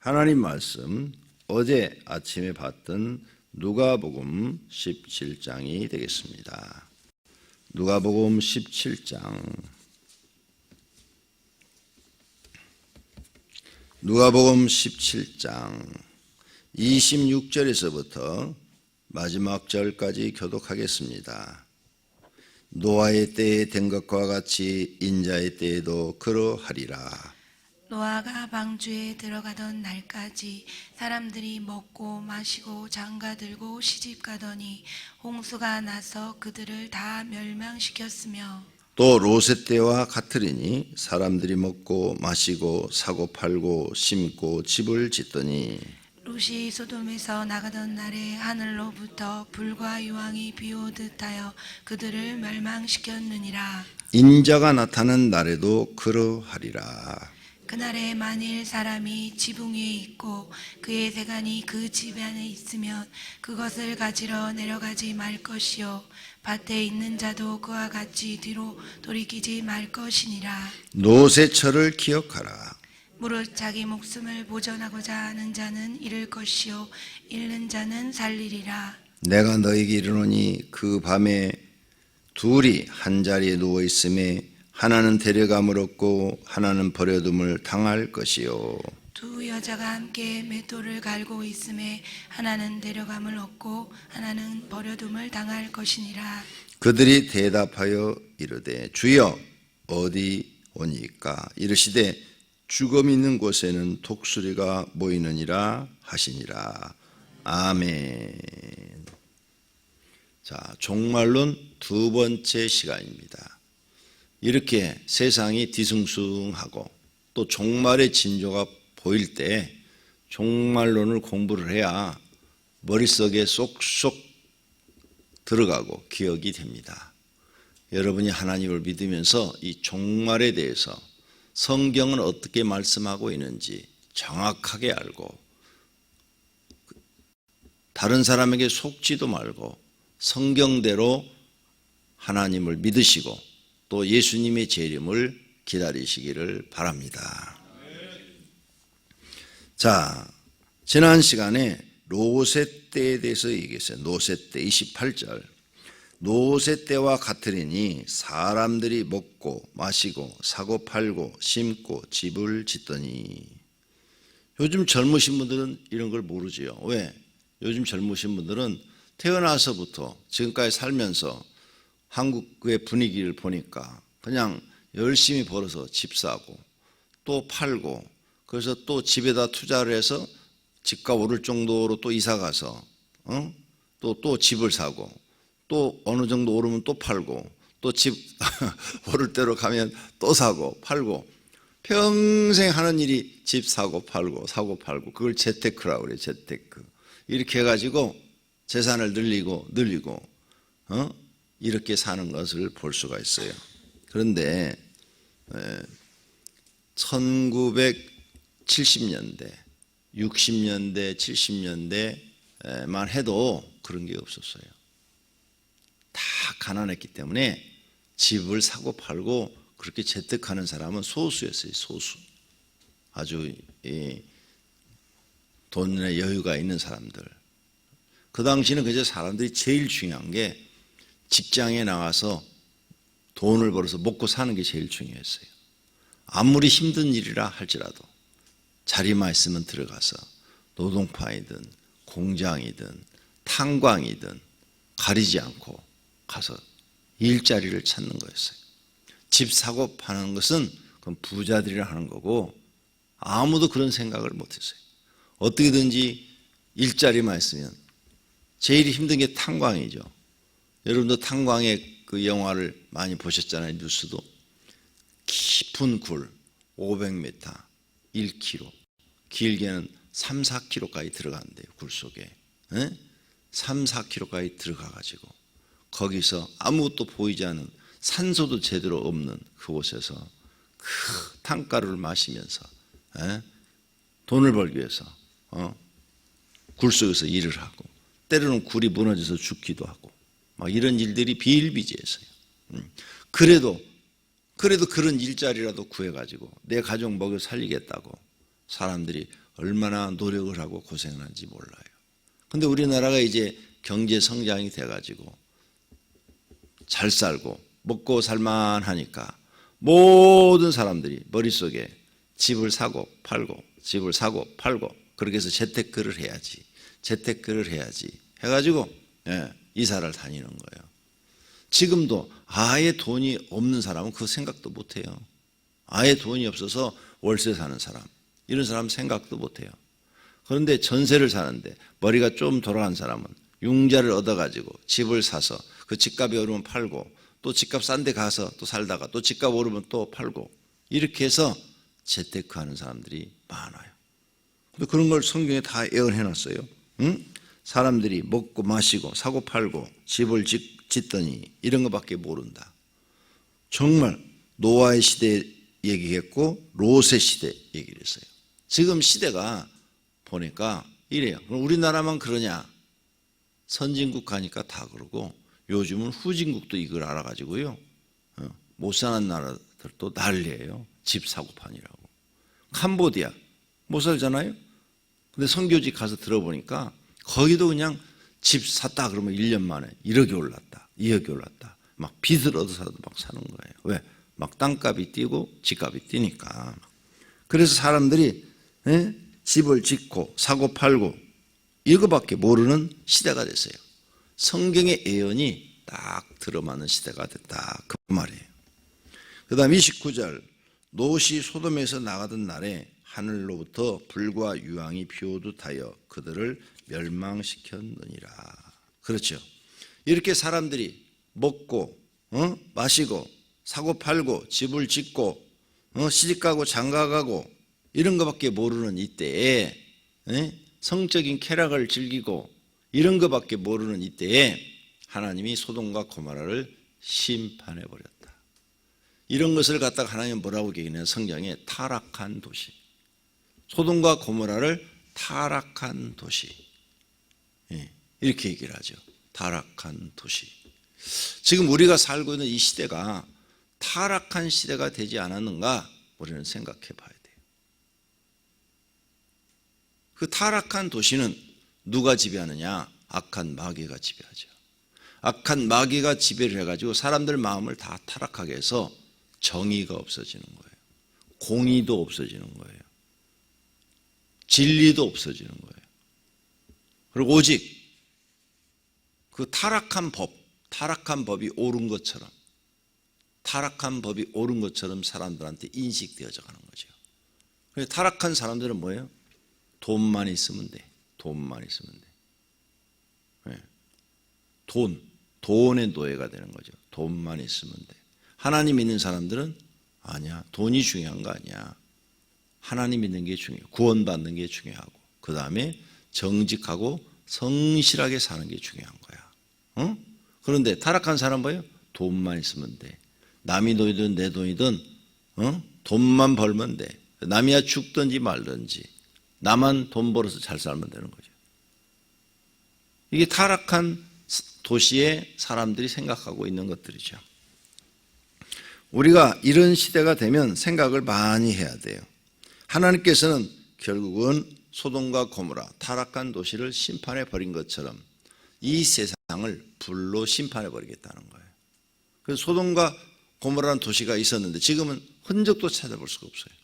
하나님 말씀 어제 아침에 봤던 누가복음 17장이 되겠습니다. 누가복음 17장 누가복음 17장 26절에서부터 마지막 절까지 교독하겠습니다. 노아의 때에 된 것과 같이 인자의 때에도 그러하리라. 노아가 방주에 들어가던 날까지 사람들이 먹고 마시고 장가들고 시집가더니 홍수가 나서 그들을 다 멸망시켰으며 또 롯의 때와 같으리니 사람들이 먹고 마시고 사고 팔고 심고 집을 짓더니 롯이 소돔에서 나가던 날에 하늘로부터 불과 유황이 비오듯 하여 그들을 멸망시켰느니라. 인자가 나타난 날에도 그러하리라. 그날에 만일 사람이 지붕 위에 있고 그의 세간이 그 집 안에 있으면 그것을 가지러 내려가지 말 것이요 밭에 있는 자도 그와 같이 뒤로 돌이키지 말 것이니라. 롯의 철을 기억하라. 무릇 자기 목숨을 보전하고자 하는 자는 잃을 것이요 잃는 자는 살리리라. 내가 너에게 이르노니 그 밤에 둘이 한 자리에 누워 있음에 하나는 데려감을 얻고 하나는 버려둠을 당할 것이요 두 여자가 함께 맷돌을 갈고 있음에 하나는 데려감을 얻고 하나는 버려둠을 당할 것이니라. 그들이 대답하여 이르되 주여 어디 오니까 이르시되 죽음 있는 곳에는 독수리가 모이느니라 하시니라. 아멘. 자, 종말론 두 번째 시간입니다. 이렇게 세상이 뒤숭숭하고 또 종말의 징조가 보일 때 종말론을 공부를 해야 머릿속에 쏙쏙 들어가고 기억이 됩니다. 여러분이 하나님을 믿으면서 이 종말에 대해서 성경은 어떻게 말씀하고 있는지 정확하게 알고 다른 사람에게 속지도 말고 성경대로 하나님을 믿으시고 또 예수님의 재림을 기다리시기를 바랍니다. 자, 지난 시간에 롯의 때에 대해서 얘기했어요. 롯의 때 28절. 롯의 때와 같으리니 사람들이 먹고 마시고 사고 팔고 심고 집을 짓더니. 요즘 젊으신 분들은 이런 걸 모르지요. 왜? 요즘 젊으신 분들은 태어나서부터 지금까지 살면서 한국의 분위기를 보니까 그냥 열심히 벌어서 집 사고 또 팔고 그래서 또 집에다 투자를 해서 집값 오를 정도로 또 이사 가서 또 집을 사고 또 어느 정도 오르면 또 팔고 또 집 오를 대로 가면 또 사고 팔고 평생 하는 일이 집 사고 팔고 그걸 재테크라고 그래요. 재테크. 이렇게 해가지고 재산을 늘리고 이렇게 사는 것을 볼 수가 있어요. 그런데 1970년대, 60년대, 70년대만 해도 그런 게 없었어요. 다 가난했기 때문에 집을 사고 팔고 그렇게 재테크하는 사람은 소수였어요. 소수. 아주 돈의 여유가 있는 사람들. 그 당시는 그저 사람들이 제일 중요한 게 직장에 나가서 돈을 벌어서 먹고 사는 게 제일 중요했어요. 아무리 힘든 일이라 할지라도 자리만 있으면 들어가서 노동파이든 공장이든 탄광이든 가리지 않고 가서 일자리를 찾는 거였어요. 집 사고 파는 것은 그건 부자들이라 하는 거고 아무도 그런 생각을 못했어요. 어떻게든지 일자리만 있으면 제일 힘든 게 탄광이죠. 여러분도 탄광의 그 영화를 많이 보셨잖아요. 뉴스도. 깊은 굴 500m 1km 길게는 3, 4km까지 들어간대요. 굴 속에 3, 4km까지 들어가가지고 거기서 아무것도 보이지 않은 산소도 제대로 없는 그곳에서 그 탄가루를 마시면서 돈을 벌기 위해서 굴 속에서 일을 하고 때로는 굴이 무너져서 죽기도 하고 막 이런 일들이 비일비재했어요. 그래도 그런 일자리라도 구해가지고 내 가족 먹여 살리겠다고 사람들이 얼마나 노력을 하고 고생을 하는지 몰라요. 근데 우리나라가 이제 경제 성장이 돼가지고 잘 살고 먹고 살만하니까 모든 사람들이 머릿속에 집을 사고 팔고 집을 사고 팔고 그렇게 해서 재테크를 해야지 해가지고 이사를 다니는 거예요. 지금도 아예 돈이 없는 사람은 그 생각도 못해요. 아예 돈이 없어서 월세 사는 사람, 이런 사람 생각도 못해요. 그런데 전세를 사는데 머리가 좀 돌아간 사람은 융자를 얻어가지고 집을 사서 그 집값이 오르면 팔고 또 집값 싼 데 가서 또 살다가 또 집값 오르면 또 팔고 이렇게 해서 재테크하는 사람들이 많아요. 근데 그런 걸 성경에 다 예언해놨어요. 응? 사람들이 먹고 마시고 사고 팔고 집을 짓더니 이런 것밖에 모른다. 정말 노아의 시대 얘기했고 롯의 시대 얘기를 했어요. 지금 시대가 보니까 이래요. 그럼 우리나라만 그러냐? 선진국 가니까 다 그러고 요즘은 후진국도 이걸 알아가지고요. 못 사는 나라들도 난리예요. 집 사고 파니라고. 캄보디아 못 살잖아요. 근데 선교지 가서 들어보니까 거기도 그냥 집 샀다 그러면 1년 만에 1억이 올랐다, 2억이 올랐다. 막 빚을 얻어서라도 막 사는 거예요. 왜? 막 땅값이 뛰고 집값이 뛰니까. 그래서 사람들이 집을 짓고 사고 팔고 이거밖에 모르는 시대가 됐어요. 성경의 예언이 딱 들어맞는 시대가 됐다, 그 말이에요. 그 다음 29절, 롯이 소돔에서 나가던 날에 하늘로부터 불과 유황이 비오듯 하여 그들을 멸망시켰느니라. 그렇죠. 이렇게 사람들이 먹고 마시고 사고 팔고 집을 짓고 시집가고 장가가고 이런 것밖에 모르는 이때에 성적인 쾌락을 즐기고 이런 것밖에 모르는 이때에 하나님이 소돔과 고모라를 심판해 버렸다. 이런 것을 갖다가 하나님은 뭐라고 얘기하냐면 성경에 타락한 도시, 소돔과 고모라를 타락한 도시, 이렇게 얘기를 하죠. 타락한 도시. 지금 우리가 살고 있는 이 시대가 타락한 시대가 되지 않았는가 우리는 생각해 봐야 돼요. 그 타락한 도시는 누가 지배하느냐? 악한 마귀가 지배하죠. 악한 마귀가 지배를 해가지고 사람들 마음을 다 타락하게 해서 정의가 없어지는 거예요. 공의도 없어지는 거예요. 진리도 없어지는 거예요. 그리고 오직 그 타락한 법이 옳은 것처럼, 타락한 법이 옳은 것처럼 사람들한테 인식되어져 가는 거죠. 그래서 타락한 사람들은 뭐예요? 돈만 있으면 돼. 돈만 있으면 돼. 돈의 노예가 되는 거죠. 돈만 있으면 돼. 하나님 믿는 사람들은 아니야. 돈이 중요한 거 아니야. 하나님 믿는 게 중요해요. 구원받는 게 중요하고 그 다음에 정직하고 성실하게 사는 게 중요한 거야. 그런데 타락한 사람 뭐예요? 돈만 있으면 돼. 남이 돈이든 내 돈이든 돈만 벌면 돼. 남이야 죽든지 말든지 나만 돈 벌어서 잘 살면 되는 거죠. 이게 타락한 도시의 사람들이 생각하고 있는 것들이죠. 우리가 이런 시대가 되면 생각을 많이 해야 돼요. 하나님께서는 결국은 소돔과 고모라 타락한 도시를 심판해 버린 것처럼 이 세상을 불로 심판해 버리겠다는 거예요. 그래서 소돔과 고모라라는 도시가 있었는데 지금은 흔적도 찾아볼 수가 없어요.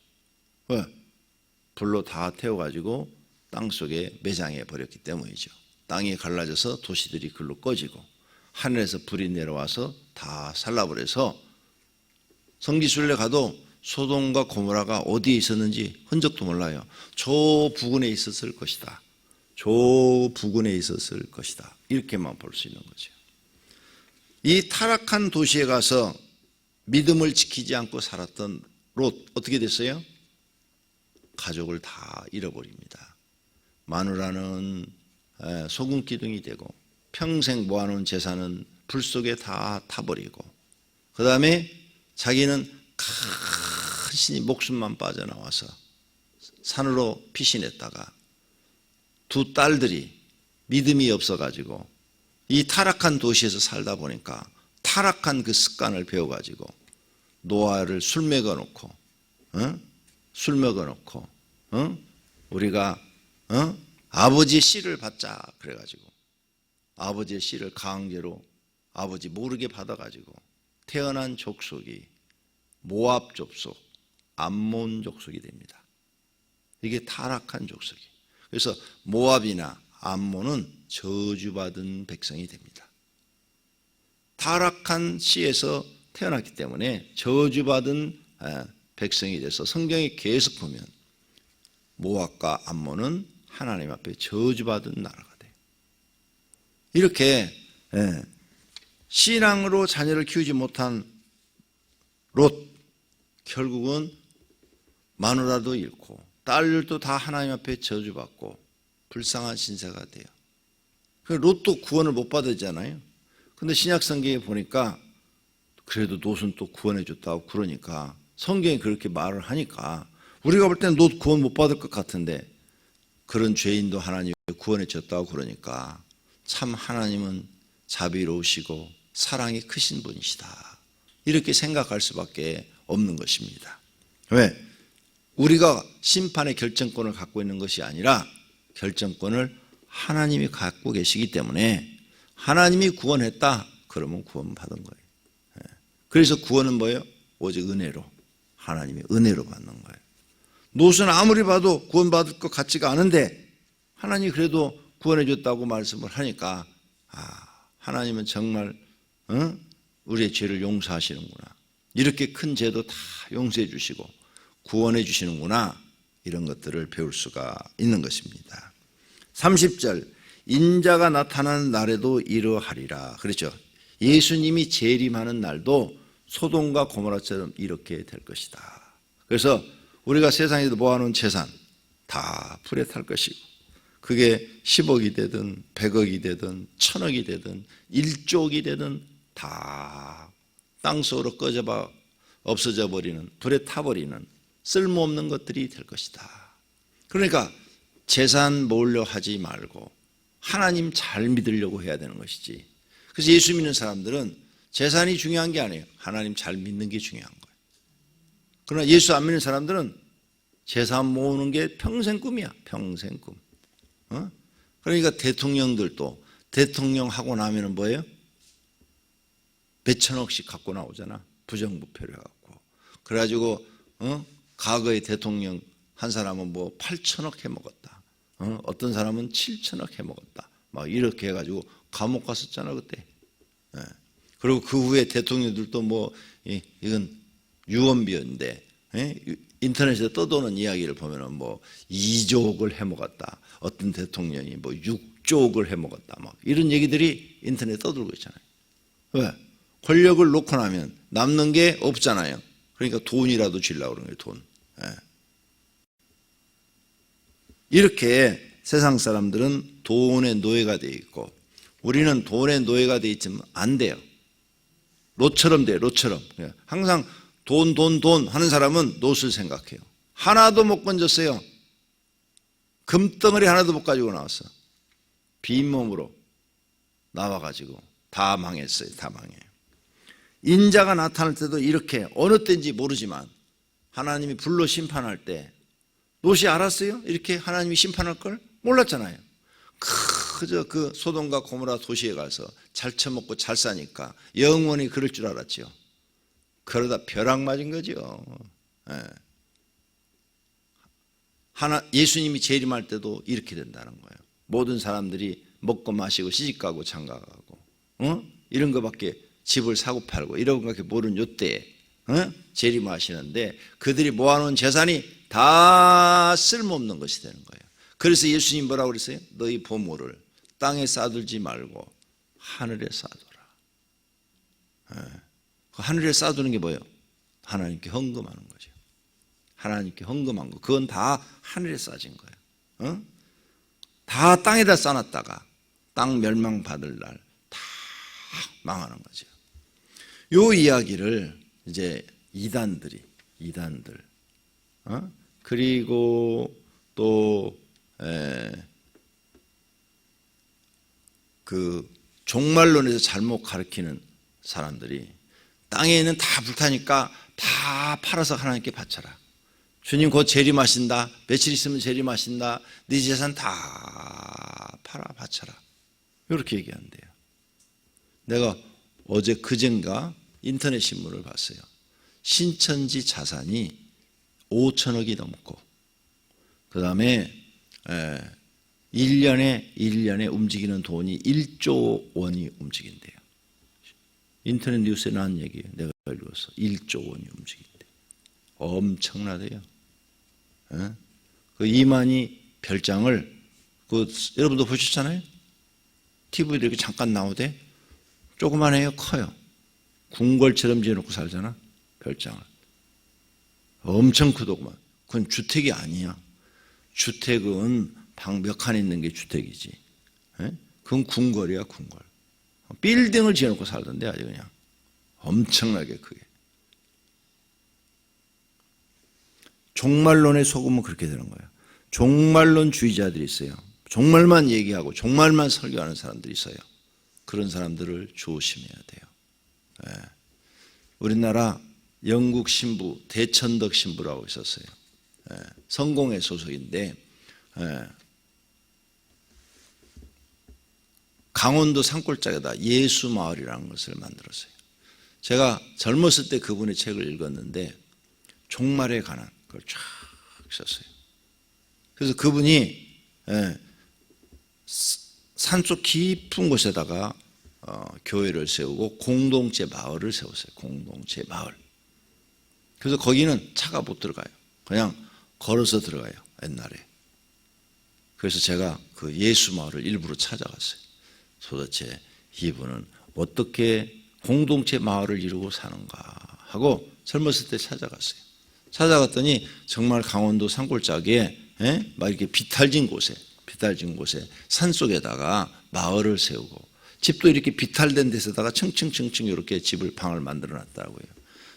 왜? 불로 다 태워가지고 땅속에 매장해 버렸기 때문이죠. 땅이 갈라져서 도시들이 글로 꺼지고 하늘에서 불이 내려와서 다 살라버려서 성지순례 가도 소돔과 고모라가 어디에 있었는지 흔적도 몰라요. 저 부근에 있었을 것이다. 저 부근에 있었을 것이다. 이렇게만 볼 수 있는 거죠. 이 타락한 도시에 가서 믿음을 지키지 않고 살았던 롯 어떻게 됐어요? 가족을 다 잃어버립니다. 마누라는 소금 기둥이 되고 평생 모아놓은 재산은 불 속에 다 타버리고 그 다음에 자기는 간신히 목숨만 빠져나와서 산으로 피신했다가 두 딸들이 믿음이 없어가지고 이 타락한 도시에서 살다 보니까 타락한 그 습관을 배워가지고 노아를 술 먹여놓고 우리가 아버지의 씨를 받자 그래가지고 아버지의 씨를 강제로 아버지 모르게 받아가지고 태어난 족속이 모압 족속, 암몬 족속이 됩니다. 이게 타락한 족속이에요. 그래서 모압이나 암몬은 저주받은 백성이 됩니다. 타락한 씨에서 태어났기 때문에 저주받은 백성이 돼서 성경에 계속 보면 모압과 암몬은 하나님 앞에 저주받은 나라가 돼요. 이렇게 신앙으로 자녀를 키우지 못한 롯, 결국은 마누라도 잃고 딸들도 다 하나님 앞에 저주받고 불쌍한 신세가 돼요. 롯도 구원을 못 받았잖아요. 근데 신약 성경에 보니까 그래도 롯은 또 구원해 줬다고 그러니까 성경이 그렇게 말을 하니까 우리가 볼 때는 롯 구원 못 받을 것 같은데 그런 죄인도 하나님이 구원해 줬다고 그러니까 참 하나님은 자비로우시고 사랑이 크신 분이시다. 이렇게 생각할 수밖에 없는 것입니다. 왜? 우리가 심판의 결정권을 갖고 있는 것이 아니라 결정권을 하나님이 갖고 계시기 때문에 하나님이 구원했다 그러면 구원 받은 거예요. 그래서 구원은 뭐예요? 오직 은혜로, 하나님의 은혜로 받는 거예요. 롯은 아무리 봐도 구원받을 것 같지가 않은데 하나님이 그래도 구원해 줬다고 말씀을 하니까 하나님은 정말 우리의 죄를 용서하시는구나. 이렇게 큰 죄도 다 용서해 주시고 구원해 주시는구나. 이런 것들을 배울 수가 있는 것입니다. 30절 인자가 나타나는 날에도 이러하리라. 그렇죠. 예수님이 재림하는 날도 소돔과 고모라처럼 이렇게 될 것이다. 그래서 우리가 세상에서 모아놓은 재산 다 불에 탈 것이고 그게 10억이 되든 100억이 되든 1000억이 되든 1조억이 되든 다 땅속으로 꺼져봐 없어져 버리는 불에 타버리는 쓸모없는 것들이 될 것이다. 그러니까 재산 모으려 하지 말고 하나님 잘 믿으려고 해야 되는 것이지. 그래서 예수 믿는 사람들은 재산이 중요한 게 아니에요. 하나님 잘 믿는 게 중요한 거예요. 그러나 예수 안 믿는 사람들은 재산 모으는 게 평생 꿈이야. 평생 꿈. 그러니까 대통령들도 대통령 하고 나면은 뭐예요? 몇천억씩 갖고 나오잖아. 부정부패를 해갖고. 그래가지고 과거의 대통령 한 사람은 뭐 8천억 해먹었다. 어떤 사람은 7천억 해먹었다. 막 이렇게 해가지고 감옥 갔었잖아 그때. 그리고 그 후에 대통령들도 뭐 이건 유언비어인데 인터넷에 떠도는 이야기를 보면은 뭐 2조억을 해먹었다. 어떤 대통령이 뭐 6조억을 해먹었다. 막 이런 얘기들이 인터넷에 떠들고 있잖아요. 왜? 권력을 놓고 나면 남는 게 없잖아요. 그러니까 돈이라도 주려고 그러는 거예요. 돈. 이렇게 세상 사람들은 돈의 노예가 되어 있고 우리는 돈의 노예가 되어 있지만 안 돼요. 롯처럼 돼요. 롯처럼. 항상 돈 하는 사람은 롯을 생각해요. 하나도 못 건졌어요. 금덩어리 하나도 못 가지고 나왔어. 빈몸으로 나와가지고 다 망했어요. 다 망해요. 인자가 나타날 때도 이렇게 어느 때인지 모르지만 하나님이 불로 심판할 때 롯이 알았어요? 이렇게 하나님이 심판할 걸? 몰랐잖아요. 그저 그 소돔과 고모라 도시에 가서 잘 처먹고 잘 사니까 영원히 그럴 줄 알았죠. 그러다 벼락 맞은 거죠. 예수님이 재림할 때도 이렇게 된다는 거예요. 모든 사람들이 먹고 마시고 시집가고 장가가고 이런 거밖에 집을 사고 팔고 이런 거밖에 모르는 요때에 재림하시는데 그들이 모아놓은 재산이 다 쓸모없는 것이 되는 거예요. 그래서 예수님 뭐라고 그랬어요? 너희 보물을 땅에 쌓아두지 말고 하늘에 쌓아둬라. 하늘에 쌓아두는 게 뭐예요? 하나님께 헌금하는 거죠. 하나님께 헌금한 거 그건 다 하늘에 쌓아진 거예요. 다 땅에다 쌓아놨다가 땅 멸망받을 날 다 망하는 거죠. 요 이야기를 이제 이단들 그리고 또 그 종말론에서 잘못 가르치는 사람들이 땅에 있는 다 불타니까 다 팔아서 하나님께 바쳐라. 주님 곧 재림하신다. 며칠 있으면 재림하신다. 네 재산 다 팔아 바쳐라. 이렇게 얘기한대요. 내가 어제 그젠가 인터넷 신문을 봤어요. 신천지 자산이 5천억이 넘고 그 다음에 1년에 움직이는 돈이 1조 원이 움직인대요. 인터넷 뉴스에 나온 얘기예요. 내가 읽었어. 1조 원이 움직인대. 엄청나대요. 그 이만희 별장을 여러분도 보셨잖아요. TV에 이렇게 잠깐 나오대. 조그만해요, 커요. 궁궐처럼 지어놓고 살잖아, 별장을. 엄청 크더구만. 그건 주택이 아니야. 주택은 방 몇 칸 있는 게 주택이지. 그건 궁궐이야, 궁궐. 빌딩을 지어놓고 살던데 아주 그냥 엄청나게 크게. 종말론에 속으면 그렇게 되는 거예요. 종말론주의자들이 있어요. 종말만 얘기하고 종말만 설교하는 사람들이 있어요. 그런 사람들을 조심해야 돼요. 우리나라 영국 신부 대천덕 신부라고 있었어요. 성공회 소속인데 강원도 산골짜기에다 예수마을이라는 것을 만들었어요. 제가 젊었을 때 그분의 책을 읽었는데 종말에 관한 걸 쫙 썼어요. 그래서 그분이 산속 깊은 곳에다가 교회를 세우고 공동체 마을을 세웠어요. 공동체 마을. 그래서 거기는 차가 못 들어가요. 그냥 걸어서 들어가요. 옛날에. 그래서 제가 그 예수 마을을 일부러 찾아갔어요. 도대체 이분은 어떻게 공동체 마을을 이루고 사는가 하고 젊었을 때 찾아갔어요. 찾아갔더니 정말 강원도 산골짜기에 막 이렇게 비탈진 곳에 산속에다가 마을을 세우고 집도 이렇게 비탈된 데서다가 층층층층 이렇게 집을 방을 만들어 놨더라고요.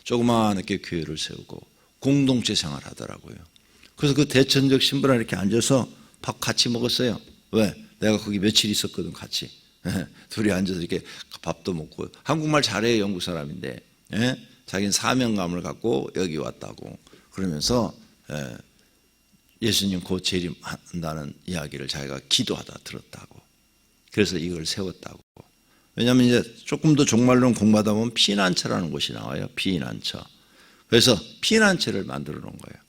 조그마하게 교회를 세우고 공동체 생활 하더라고요. 그래서 그 대천적 신부랑 이렇게 앉아서 밥 같이 먹었어요. 왜? 내가 거기 며칠 있었거든 같이. 둘이 앉아서 이렇게 밥도 먹고 한국말 잘해요. 영국 사람인데 자기는 사명감을 갖고 여기 왔다고 그러면서 예수님 곧 재림한다는 이야기를 자기가 기도하다 들었다고. 그래서 이걸 세웠다고. 왜냐하면 이제 조금 더 종말론 공부하다 보면 피난처라는 곳이 나와요. 피난처. 그래서 피난처를 만들어 놓은 거예요.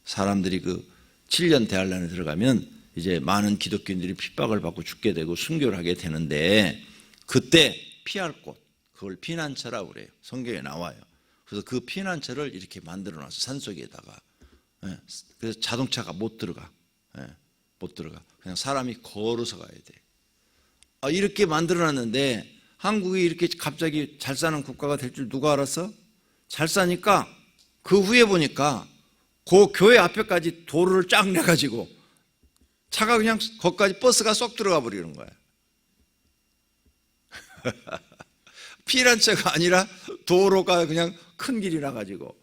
사람들이 그 7년 대환란에 들어가면 이제 많은 기독교인들이 핍박을 받고 죽게 되고 순교를 하게 되는데 그때 피할 곳, 그걸 피난처라고 그래요. 성경에 나와요. 그래서 그 피난처를 이렇게 만들어 놨어. 산속에다가. 그래서 자동차가 못 들어가. 못 들어가. 그냥 사람이 걸어서 가야 돼. 이렇게 만들어 놨는데 한국이 이렇게 갑자기 잘 사는 국가가 될 줄 누가 알았어? 잘 사니까 그 후에 보니까 그 교회 앞에까지 도로를 쫙 내가지고 차가 그냥 거기까지 버스가 쏙 들어가 버리는 거야. 피난처가 아니라 도로가 그냥 큰 길이 나가지고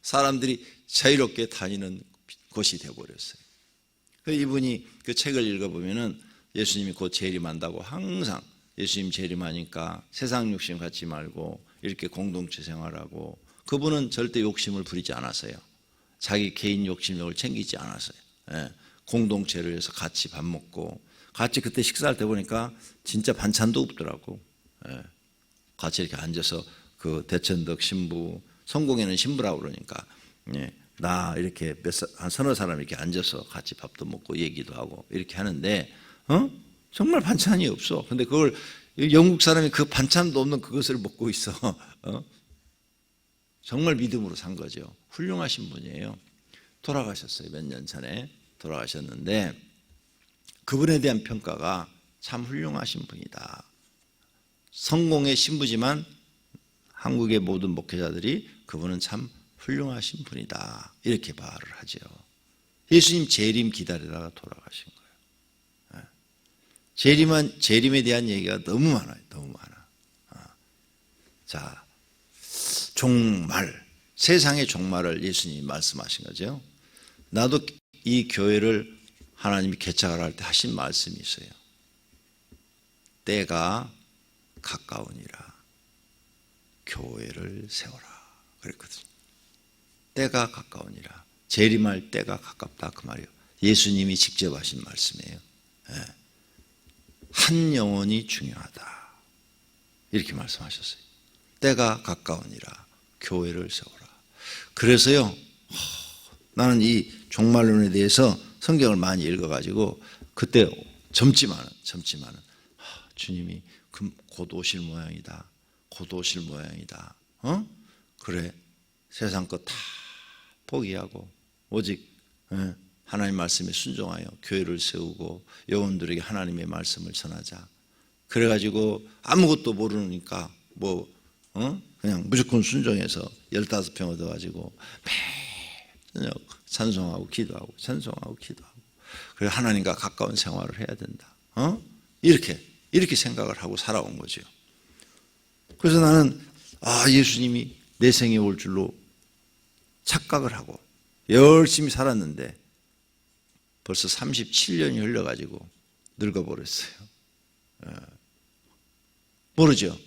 사람들이 자유롭게 다니는 곳이 되어버렸어요. 이분이 그 책을 읽어보면은 예수님이 곧 재림한다고 항상 예수님 재림하니까 세상 욕심 갖지 말고 이렇게 공동체 생활하고 그분은 절대 욕심을 부리지 않았어요. 자기 개인 욕심력을 챙기지 않았어요. 공동체를 해서 같이 밥 먹고 같이 그때 식사할 때 보니까 진짜 반찬도 없더라고. 같이 이렇게 앉아서 그 대천덕 신부 성공회는 신부라고 그러니까 나 이렇게 한 서너 사람 이렇게 앉아서 같이 밥도 먹고 얘기도 하고 이렇게 하는데 정말 반찬이 없어. 근데 그걸 영국 사람이 그 반찬도 없는 그것을 먹고 있어. 정말 믿음으로 산 거죠. 훌륭하신 분이에요. 돌아가셨어요. 몇 년 전에 돌아가셨는데 그분에 대한 평가가 참 훌륭하신 분이다. 성공의 신부지만 한국의 모든 목회자들이 그분은 참 훌륭하신 분이다. 이렇게 말을 하죠. 예수님 재림 기다리다가 돌아가신 거예요. 재림에 대한 얘기가 너무 많아요. 너무 많아. 자, 종말, 세상의 종말을 예수님이 말씀하신 거죠. 나도 이 교회를 하나님이 개척을 할 때 하신 말씀이 있어요. 때가 가까우니라 교회를 세워라 그랬거든요. 때가 가까우니라 재림할 때가 가깝다 그 말이에요. 예수님이 직접 하신 말씀이에요. 한 영혼이 중요하다 이렇게 말씀하셨어요. 때가 가까우니라 교회를 세우라. 그래서요, 나는 이 종말론에 대해서 성경을 많이 읽어가지고 그때 젊지만은 주님이 곧 오실 모양이다. 곧 오실 모양이다. 그래, 세상 것 다 포기하고 오직 하나님 말씀에 순종하여 교회를 세우고 영혼들에게 하나님의 말씀을 전하자. 그래가지고 아무것도 모르니까 그냥 무조건 순종해서 15평 얻어가지고 매일 찬송하고 기도하고 찬송하고 기도하고 그래 하나님과 가까운 생활을 해야 된다. 이렇게 생각을 하고 살아온 거죠. 그래서 나는 예수님이 내 생에 올 줄로 착각을 하고 열심히 살았는데 벌써 37년이 흘러가지고 늙어버렸어요. 모르죠.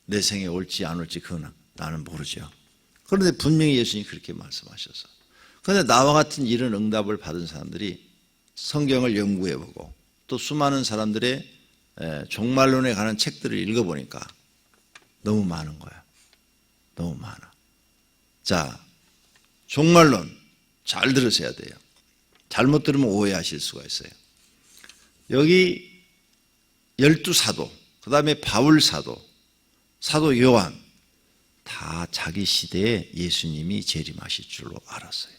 내 생에 올지 안 올지 그건 나는 모르죠. 그런데 분명히 예수님이 그렇게 말씀하셔서 그런데 나와 같은 이런 응답을 받은 사람들이 성경을 연구해보고 또 수많은 사람들의 종말론에 관한 책들을 읽어보니까 너무 많은 거야. 너무 많아. 자, 종말론 잘 들으셔야 돼요. 잘못 들으면 오해하실 수가 있어요. 여기 12사도, 그 다음에 바울 사도, 사도 요한 다 자기 시대에 예수님이 재림하실 줄로 알았어요.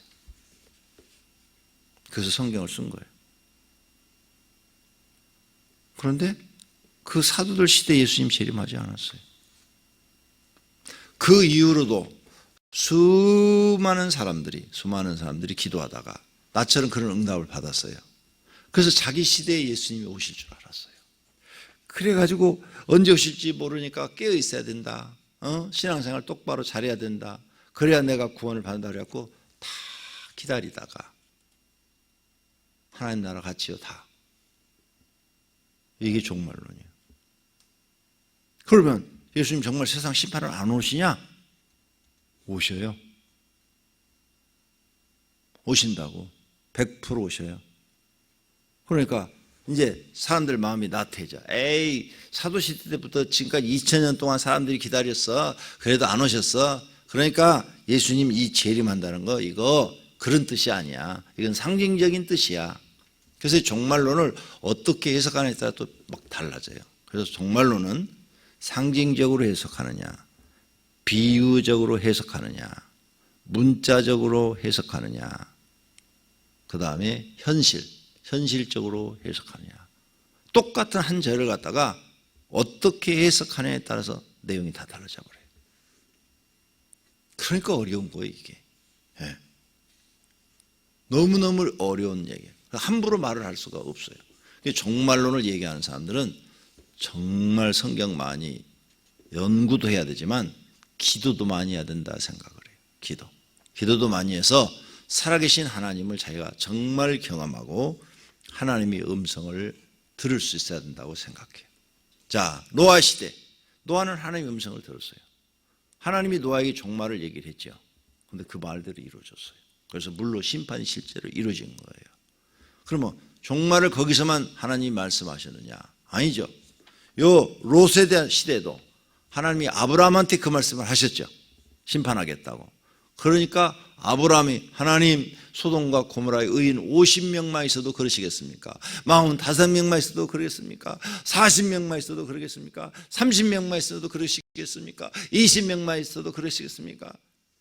그래서 성경을 쓴 거예요. 그런데 그 사도들 시대에 예수님 재림하지 않았어요. 그 이후로도 수많은 사람들이 기도하다가 나처럼 그런 응답을 받았어요. 그래서 자기 시대에 예수님이 오실 줄 알았어요. 그래가지고 언제 오실지 모르니까 깨어 있어야 된다. 신앙생활 똑바로 잘해야 된다. 그래야 내가 구원을 받는다 그래갖고 다 기다리다가 하나님 나라 같이요 다. 이게 종말론이에요. 그러면 예수님 정말 세상 심판을 안 오시냐? 오셔요. 오신다고. 100% 오셔요. 그러니까 이제 사람들 마음이 나태해져. 에이, 사도시대 때부터 지금까지 2000년 동안 사람들이 기다렸어. 그래도 안 오셨어. 그러니까 예수님 이 재림한다는 거 이거 그런 뜻이 아니야. 이건 상징적인 뜻이야. 그래서 종말론을 어떻게 해석하느냐에 따라 또 막 달라져요. 그래서 종말론은 상징적으로 해석하느냐, 비유적으로 해석하느냐, 문자적으로 해석하느냐, 그 다음에 현실적으로 해석하느냐. 똑같은 한 절을 갖다가 어떻게 해석하느냐에 따라서 내용이 다 달라져 버려요. 그러니까 어려운 거예요, 이게. 너무너무 어려운 얘기예요. 함부로 말을 할 수가 없어요. 종말론을 얘기하는 사람들은 정말 성경 많이 연구도 해야 되지만 기도도 많이 해야 된다 생각을 해요. 기도도 많이 해서 살아계신 하나님을 자기가 정말 경험하고 하나님의 음성을 들을 수 있어야 된다고 생각해요. 자, 노아 시대. 노아는 하나님의 음성을 들었어요. 하나님이 노아에게 종말을 얘기를 했죠. 그런데 그 말대로 이루어졌어요. 그래서 물로 심판이 실제로 이루어진 거예요. 그러면 종말을 거기서만 하나님이 말씀하셨느냐? 아니죠. 요 롯에 대한 시대도 하나님이 아브라함한테 그 말씀을 하셨죠. 심판하겠다고. 그러니까 아브라함이 하나님 소돔과 고모라의 의인 50명만 있어도 그러시겠습니까? 45명만 있어도 그러겠습니까? 40명만 있어도 그러겠습니까? 30명만 있어도 그러시겠습니까? 20명만 있어도 그러시겠습니까?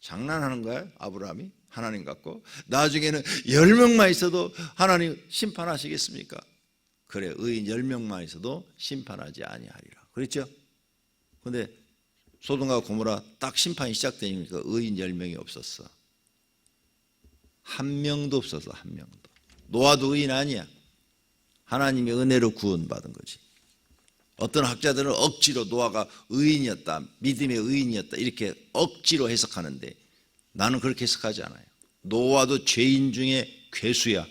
장난하는 거예요, 아브라함이? 하나님 갖고 나중에는 10명만 있어도 하나님 심판하시겠습니까? 그래, 의인 10명만 있어도 심판하지 아니하리라. 그랬죠? 그런데 소돔과 고모라 딱 심판이 시작되니까 의인 10명이 없었어. 한 명도 없었어. 한 명도. 노아도 의인 아니야. 하나님의 은혜로 구원받은 거지. 어떤 학자들은 억지로 노아가 의인이었다, 믿음의 의인이었다 이렇게 억지로 해석하는데 나는 그렇게 해석하지 않아요. 노아도 죄인 중에 괴수야.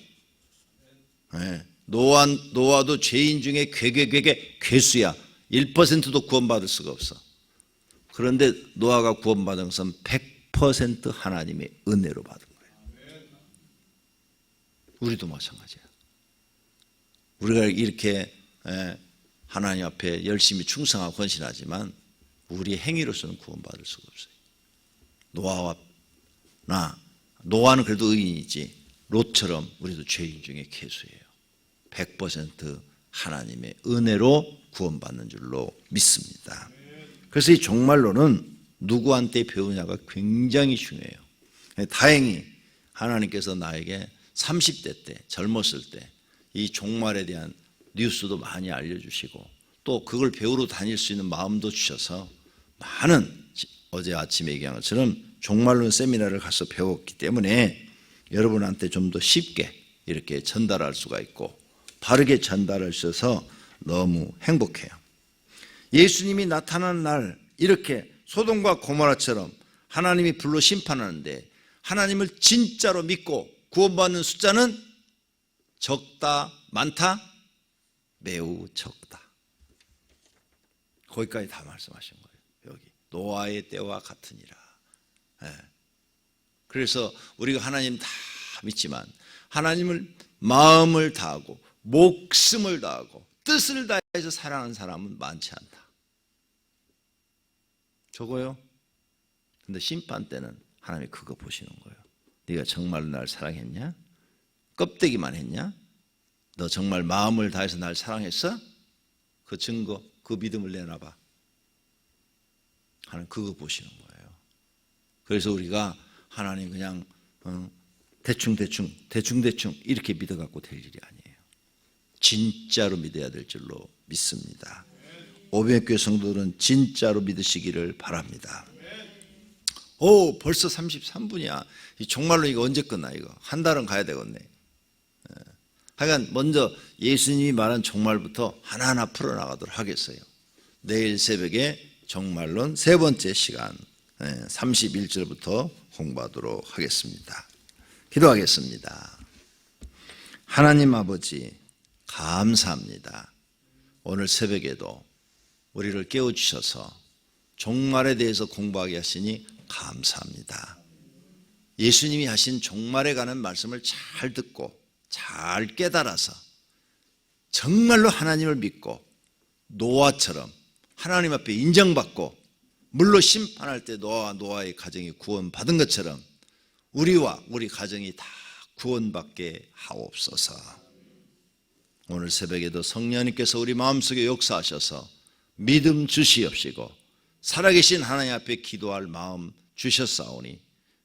네. 노아도 죄인 중에 괴수야. 1%도 구원받을 수가 없어. 그런데 노아가 구원받은 것은 100% 하나님의 은혜로 받은 거예요. 우리도 마찬가지야. 우리가 이렇게 하나님 앞에 열심히 충성하고 헌신하지만 우리 행위로서는 구원받을 수가 없어요. 노아는 그래도 의인이지 롯처럼 우리도 죄인 중에 괴수예요. 100% 하나님의 은혜로 구원받는 줄로 믿습니다. 그래서 이 종말론은 누구한테 배우냐가 굉장히 중요해요. 다행히 하나님께서 나에게 30대 때 젊었을 때 이 종말에 대한 뉴스도 많이 알려주시고 또 그걸 배우러 다닐 수 있는 마음도 주셔서 많은 어제 아침에 얘기한 것처럼 종말론 세미나를 가서 배웠기 때문에 여러분한테 좀 더 쉽게 이렇게 전달할 수가 있고 바르게 전달할 수 있어서 너무 행복해요. 예수님이 나타난 날 이렇게 소돔과 고모라처럼 하나님이 불로 심판하는데 하나님을 진짜로 믿고 구원받는 숫자는 적다, 많다, 매우 적다. 거기까지 다 말씀하신 거예요. 여기 노아의 때와 같으니라. 그래서 우리가 하나님 다 믿지만 하나님을 마음을 다하고 목숨을 다하고 뜻을 다해서 사랑하는 사람은 많지 않다. 적어요. 근데 심판 때는 하나님이 그거 보시는 거예요. 네가 정말로 날 사랑했냐? 껍데기만 했냐? 너 정말 마음을 다해서 날 사랑했어? 그 증거, 그 믿음을 내놔봐. 하나님 그거 보시는 거예요. 그래서 우리가 하나님 그냥 대충 이렇게 믿어갖고 될 일이 아니에요. 진짜로 믿어야 될 줄로 믿습니다. 오병교회 성도들은 진짜로 믿으시기를 바랍니다. 오, 벌써 33분이야. 정말로 이거 언제 끝나? 이거 한 달은 가야 되겠네. 하여간 먼저 예수님이 말한 종말부터 하나하나 풀어나가도록 하겠어요. 내일 새벽에 종말론 세 번째 시간 31절부터 공부하도록 하겠습니다. 기도하겠습니다. 하나님 아버지 감사합니다. 오늘 새벽에도 우리를 깨워주셔서 종말에 대해서 공부하게 하시니 감사합니다. 예수님이 하신 종말에 관한 말씀을 잘 듣고 잘 깨달아서 정말로 하나님을 믿고 노아처럼 하나님 앞에 인정받고 물로 심판할 때 노아의 가정이 구원받은 것처럼 우리와 우리 가정이 다 구원받게 하옵소서. 오늘 새벽에도 성령님께서 우리 마음속에 역사하셔서 믿음 주시옵시고 살아계신 하나님 앞에 기도할 마음 주셨사오니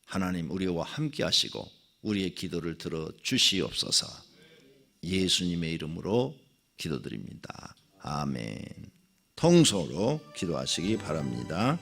하나님 우리와 함께 하시고 우리의 기도를 들어 주시옵소서. 예수님의 이름으로 기도드립니다. 아멘. 통소로 기도하시기 바랍니다.